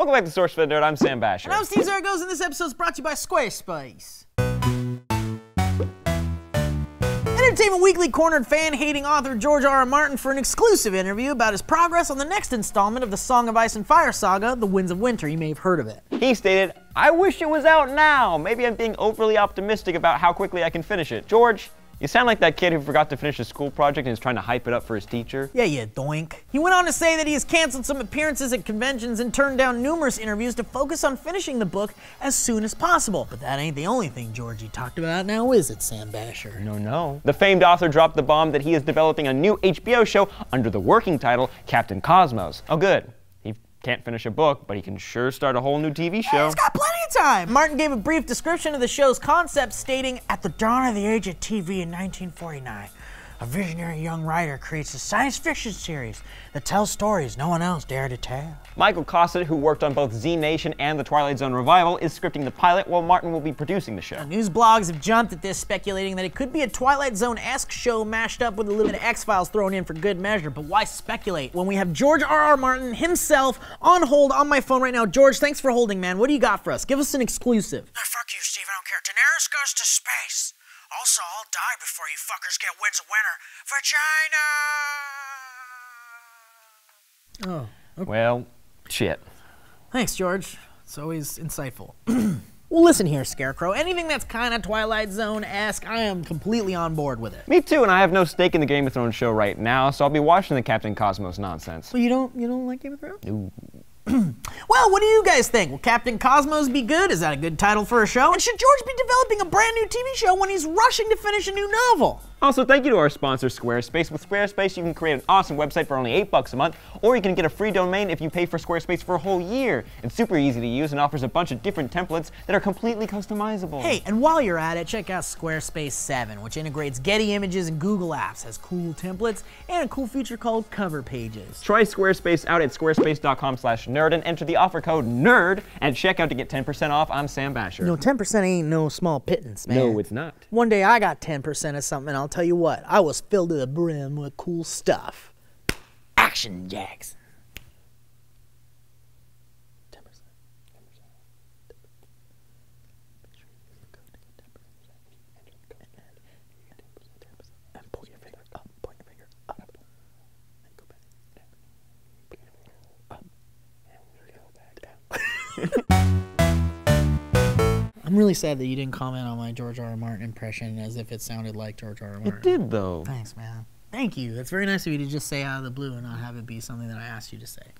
Welcome back to SourceFedNERD. I'm Sam Basher. And I'm Steve Zaragoza, and this episode is brought to you by Squarespace. Entertainment Weekly cornered fan-hating author George R.R. Martin for an exclusive interview about his progress on the next installment of the Song of Ice and Fire saga, The Winds of Winter. You may have heard of it. He stated, "I wish it was out now. Maybe I'm being overly optimistic about how quickly I can finish it." George, you sound like that kid who forgot to finish his school project and is trying to hype it up for his teacher. Yeah, you doink. He went on to say that he has canceled some appearances at conventions and turned down numerous interviews to focus on finishing the book as soon as possible. But that ain't the only thing Georgie talked about now, is it, Sam Basher? No. The famed author dropped the bomb that he is developing a new HBO show under the working title Captain Cosmos. Oh good. He can't finish a book, but he can sure start a whole new TV show. He's got plenty of time! Martin gave a brief description of the show's concept, stating, "At the dawn of the age of TV in 1949, a visionary young writer creates a science fiction series that tells stories no one else dared to tell." Michael Cossett, who worked on both Z Nation and the Twilight Zone revival, is scripting the pilot, while Martin will be producing the show. News blogs have jumped at this, speculating that it could be a Twilight Zone-esque show mashed up with a little bit of X-Files thrown in for good measure. But why speculate when we have George R.R. Martin himself on hold on my phone right now? George, thanks for holding, man. What do you got for us? Give us an exclusive. Oh, fuck you, Steve. I don't care. Daenerys goes to space. Also, I'll die before you fuckers get Winds of Winter. Vagina! Oh, okay. Well, shit. Thanks, George. It's always insightful. Well, listen here, Scarecrow. Anything that's kind of Twilight Zone-esque, I am completely on board with it. Me too, and I have no stake in the Game of Thrones show right now, so I'll be watching the Captain Cosmos nonsense. Well, you don't like Game of Thrones? Ooh. Well, what do you guys think? Will Captain Cosmos be good? Is that a good title for a show? And should George be developing a brand new TV show when he's rushing to finish a new novel? Also, thank you to our sponsor, Squarespace. With Squarespace, you can create an awesome website for only $8 a month, or you can get a free domain if you pay for Squarespace for a whole year. It's super easy to use and offers a bunch of different templates that are completely customizable. Hey, and while you're at it, check out Squarespace 7, which integrates Getty Images and Google Apps, has cool templates, and a cool feature called Cover Pages. Try Squarespace out at squarespace.com/nerd and enter the offer code NERD at checkout to get 10% off. I'm Sam Basher. No, 10% ain't no small pittance, man. No, it's not. One day I got 10% of something, and I'll tell you what, I was filled to the brim with cool stuff. Action Jackson. 10%. And pull your finger up, point your finger up. And go back down. Put your finger up. And go back down. I'm really sad that you didn't comment on my George R.R. Martin impression as if it sounded like George R.R. Martin. It did, though. Thanks, man. Thank you. That's very nice of you to just say out of the blue and not have it be something that I asked you to say.